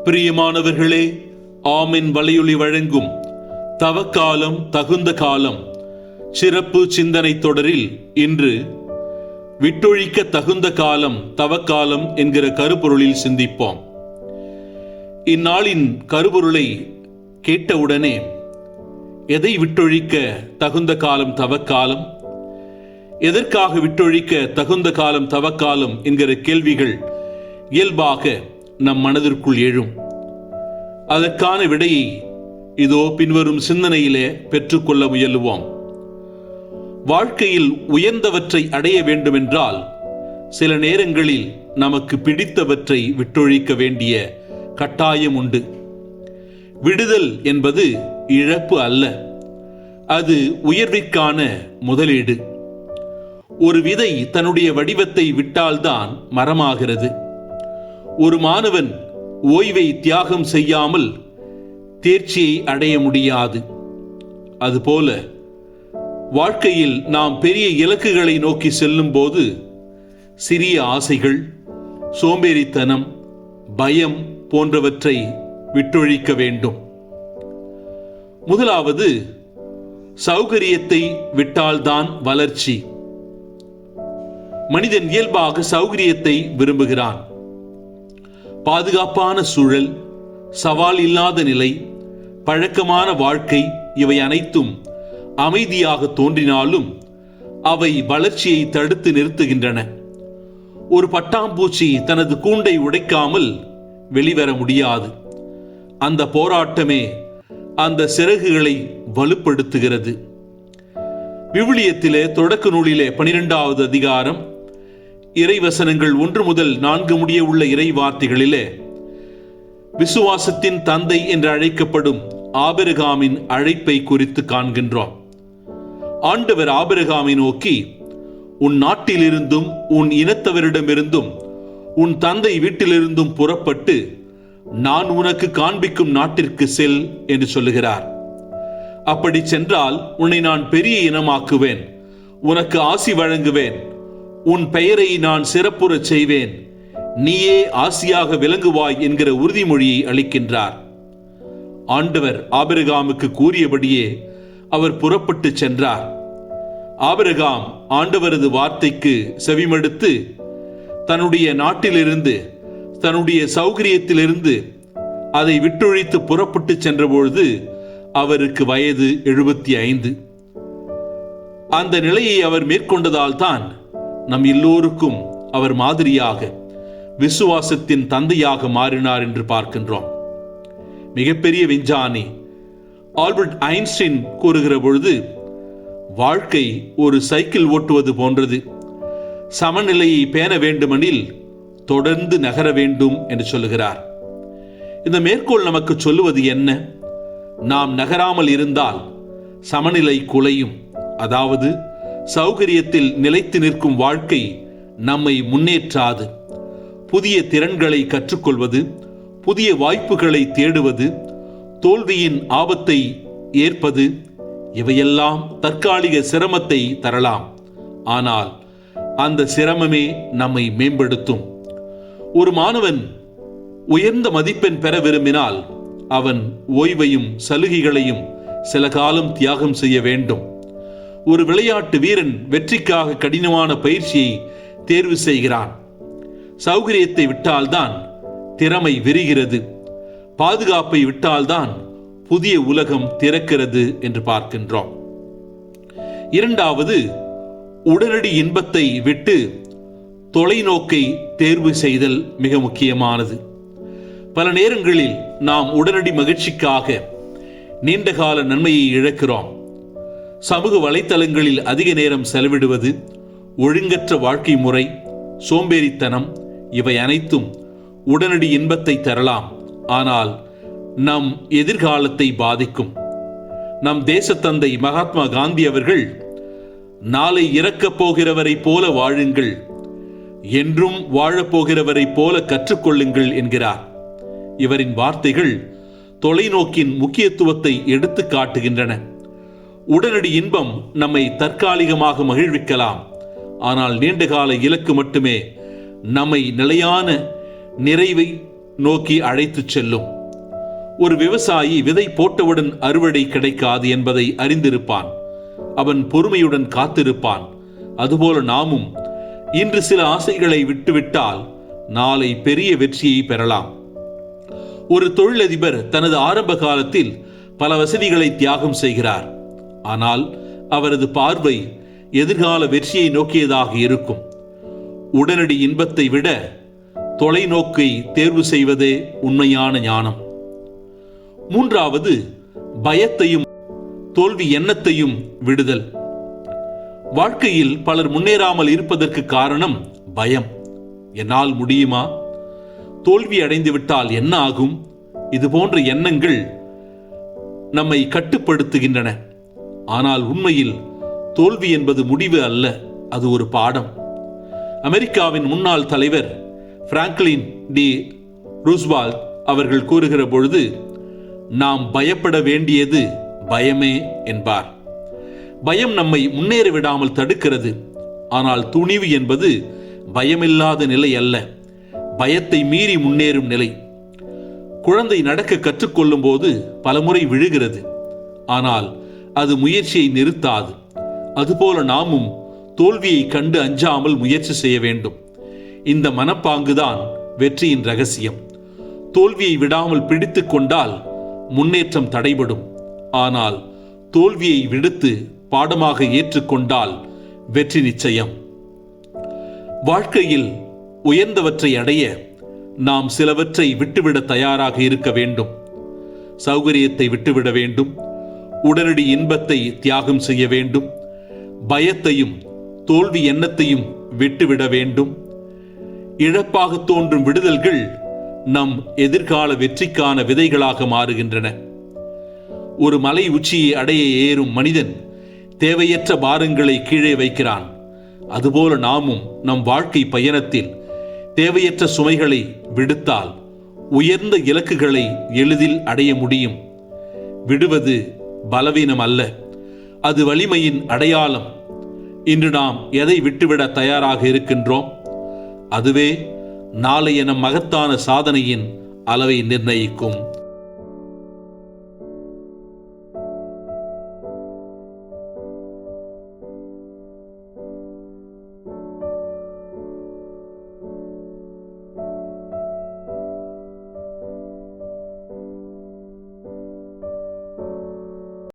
பிரியமானவர்களே, ஆமென் வலையொலி வழங்கும் தவக்காலம் தகுந்த காலம் சிறப்பு சிந்தனை தொடரில் இன்று விட்டொழிக்க தகுந்த காலம் தவக்காலம் என்கிற கருப்பொருளில் சிந்திப்போம். இந்நாளின் கருப்பொருளை கேட்டவுடனே எதை விட்டொழிக்க தகுந்த காலம் தவக்காலம், எதற்காக விட்டொழிக்க தகுந்த காலம் தவக்காலம் என்கிற கேள்விகள் இயல்பாக நம் மனதிற்குள் எழும். அதற்கான விடையை இதோ பின்வரும் சிந்தனையிலே பெற்றுக்கொள்ள முயலுவோம். வாழ்க்கையில் உயர்ந்தவற்றை அடைய வேண்டுமென்றால் சில நேரங்களில் நமக்கு பிடித்தவற்றை விட்டொழிக்க வேண்டிய கட்டாயம் உண்டு. விடுதல் என்பது இழப்பு அல்ல, அது உயர்விற்கான முதலீடு. ஒரு விதை தன்னுடைய வடிவத்தை விட்டால்தான் மரமாகிறது. ஒரு மாணவன் ஓய்வை தியாகம் செய்யாமல் தேர்ச்சியை அடைய முடியாது. அதுபோல வாழ்க்கையில் நாம் பெரிய இலக்குகளை நோக்கி செல்லும் போது சிறிய ஆசைகள், சோம்பேறித்தனம், பயம் போன்றவற்றை விட்டொழிக்க வேண்டும். முதலாவது, சௌகரியத்தை விட்டால்தான் வளர்ச்சி. மனிதன் இயல்பாக சௌகரியத்தை விரும்புகிறான். பாதுகாப்பான சூழல், சவால் இல்லாத நிலை, பழக்கமான வாழ்க்கை இவை அனைத்தும் அமைதியாக தோன்றினாலும் அவை வளர்ச்சியை தடுத்து நிறுத்துகின்றன. ஒரு பட்டாம்பூச்சி தனது கூண்டை உடைக்காமல் வெளிவர முடியாது. அந்த போராட்டமே அந்த சிறகுகளை வலுப்படுத்துகிறது. விவிலியத்திலே தொடக்க நூலிலே 12வது அதிகாரம் இறைவசனங்கள் 1 முதல் 4 முடிய உள்ள இறை வார்த்தைகளிலே விசுவாசத்தின் தந்தை என்று அழைக்கப்படும் ஆபிரகாமின் அழைப்பை குறித்து காண்கின்றோம். ஆண்டவர் ஆபிரகாமை நோக்கி, உன் நாட்டிலிருந்தும் உன் இனத்தவரிடமிருந்தும் உன் தந்தை வீட்டிலிருந்தும் புறப்பட்டு நான் உனக்கு காண்பிக்கும் நாட்டிற்கு செல் என்று சொல்லுகிறார். அப்படி சென்றால் உன்னை நான் பெரிய இனமாக்குவேன், உனக்கு ஆசி வழங்குவேன், உன் பெயரை நான் சிறப்புறச் செய்வேன், நீயே ஆசியாக விளங்குவாய் என்கிற உறுதிமொழியை அளிக்கின்றார். ஆண்டவர் ஆபிரகாமுக்கு கூறியபடியே அவர் புறப்பட்டு சென்றார். ஆபிரகாம் ஆண்டவரது வார்த்தைக்கு செவிமடுத்து தன்னுடைய நாட்டிலிருந்து, தன்னுடைய சௌகரியத்திலிருந்து அதை விட்டொழித்து புறப்பட்டு சென்றபொழுது அவருக்கு வயது 75. அந்த நிலையை அவர் மேற்கொண்டதால் தான் நம் எல்லோருக்கும் அவர் மாதிரியாக விசுவாசத்தின் தந்தையாக மாறினார் என்று பார்க்கின்றோம். மிகப்பெரிய விஞ்ஞானி ஆல்பர்ட் ஐன்ஸ்டைன் கூறுகிற பொழுது, வாழ்க்கை ஒரு சைக்கிள் ஓட்டுவது போன்றது. சமநிலையை பேண வேண்டுமெனில் தொடர்ந்து நகர வேண்டும் என்று சொல்லுகிறார். இந்த மேற்கோள் நமக்கு சொல்லுவது என்ன? நாம் நகராமல் இருந்தால் சமநிலை குலையும். அதாவது சௌகரியத்தில் நிலைத்து நிற்கும் வாழ்க்கை நம்மை முன்னேற்றாது. புதிய திறன்களை கற்றுக்கொள்வது, புதிய வாய்ப்புகளை தேடுவது, தோல்வியின் ஆபத்தை ஏற்பது இவையெல்லாம் தற்காலிக சிரமத்தை தரலாம். ஆனால் அந்த சிரமமே நம்மை மேம்படுத்தும். ஒரு மாணவன் உயர்ந்த மதிப்பெண் பெற விரும்பினால் அவன் ஓய்வையும் சலுகைகளையும் சில காலம் தியாகம் செய்ய வேண்டும். ஒரு விளையாட்டு வீரன் வெற்றிக்காக கடினமான பயிற்சியை தேர்வு செய்கிறான். சௌகரியத்தை விட்டால்தான் திறமை விரிகிறது, பாதுகாப்பை விட்டால்தான் புதிய உலகம் திறக்கிறது என்று பார்க்கின்றோம். இரண்டாவது, உடனடி இன்பத்தை விட்டு தொலைநோக்கை தேர்வு செய்தல் மிக முக்கியமானது. பல நேரங்களில் நாம் உடனடி மகிழ்ச்சிக்காக நீண்டகால நன்மையை இழக்கிறோம். சமூக வலைத்தளங்களில் அதிக நேரம் செலவிடுவது, ஒழுங்கற்ற வாழ்க்கை முறை, சோம்பேறித்தனம் இவை அனைத்தும் உடனடி இன்பத்தை தரலாம், ஆனால் நம் எதிர்காலத்தை பாதிக்கும். நம் தேசத்தந்தை மகாத்மா காந்தி அவர்கள், நாளை இறக்கப் போகிறவரை போல வாழுங்கள், என்றும் வாழப்போகிறவரை போல கற்றுக்கொள்ளுங்கள் என்கிறார். இவரின் வார்த்தைகள் தொலைநோக்கின் முக்கியத்துவத்தை எடுத்து காட்டுகின்றன. உடனடி இன்பம் நம்மை தற்காலிகமாக மகிழ்விக்கலாம், ஆனால் நீண்டகால இலக்கு மட்டுமே நம்மை நிலையான நிறைவை நோக்கி அழைத்துச் செல்லும். ஒரு விவசாயி விதை போட்டவுடன் அறுவடை கிடைக்காது என்பதை அறிந்திருப்பான். அவன் பொறுமையுடன் காத்திருப்பான். அதுபோல நாமும் இன்று சில ஆசைகளை விட்டுவிட்டால் நாளை பெரிய வெற்றியை பெறலாம். ஒரு தொழிலதிபர் தனது ஆரம்ப காலத்தில் பல வசதிகளை தியாகம் செய்கிறார். ஆனால் அவரது பார்வை எதிர்கால வெற்றியை நோக்கியதாக இருக்கும். உடனடி இன்பத்தை விட தொலைநோக்கை தேர்வு செய்வதே உண்மையான ஞானம். மூன்றாவது, பயத்தையும் தோல்வி எண்ணத்தையும் விடுதல். வாழ்க்கையில் பலர் முன்னேறாமல் இருப்பதற்கு காரணம் பயம். என்னால் முடியுமா? தோல்வி அடைந்து விட்டால் என்ன ஆகும்? இது போன்ற எண்ணங்கள் நம்மை கட்டுப்படுத்துகின்றன. ஆனால் உண்மையில் தோல்வி என்பது முடிவு அல்ல, அது ஒரு பாடம். அமெரிக்காவின் முன்னாள் தலைவர் பிராங்க்லின் டி ரூஸ்வால்ட் அவர்கள் கூறுகிற பொழுது, நாம் பயப்பட வேண்டியது பயமே என்பார். பயம் நம்மை முன்னேற விடாமல் தடுக்கிறது. ஆனால் துணிவு என்பது பயமில்லாத நிலை அல்ல, பயத்தை மீறி முன்னேறும் நிலை. குழந்தை நடக்க கற்றுக்கொள்ளும் போது பலமுறை விழுகிறது. ஆனால் அது முயற்சியை நிறுத்தாது. அதுபோல நாமும் தோல்வியை கண்டு அஞ்சாமல் முயற்சி செய்ய வேண்டும். இந்த மனப்பாங்குதான் வெற்றியின் ரகசியம். தோல்வியை விடாமல் பிடித்து கொண்டால் முன்னேற்றம் தடைபடும். ஆனால் தோல்வியை விடுத்து பாடமாக ஏற்றுக்கொண்டால் வெற்றி நிச்சயம். வாழ்க்கையில் உயர்ந்தவற்றை அடைய நாம் சிலவற்றை விட்டுவிட தயாராக இருக்க வேண்டும். சௌகரியத்தை விட்டுவிட வேண்டும். உடனடி இன்பத்தை தியாகம் செய்ய வேண்டும். பயத்தையும் தோல்வி எண்ணத்தையும் விட்டுவிட வேண்டும். இழப்பாக தோன்றும் விடுதல்கள் நம் எதிர்கால வெற்றிக்கான விதைகளாக மாறுகின்றன. ஒரு மலை உச்சியை அடைய ஏறும் மனிதன் தேவையற்ற பாரங்களை கீழே வைக்கிறான். அதுபோல நாமும் நம் வாழ்க்கை பயணத்தில் தேவையற்ற சுமைகளை விடுத்தால் உயர்ந்த இலக்குகளை எளிதில் அடைய முடியும். விடுவது பலவீனம் அல்ல, அது வலிமையின் அடையாளம். இன்று நாம் எதை விட்டுவிட தயாராக இருக்கின்றோம்? அதுவே நாளைய நம் மகத்தான சாதனையின் அளவை நிர்ணயிக்கும்.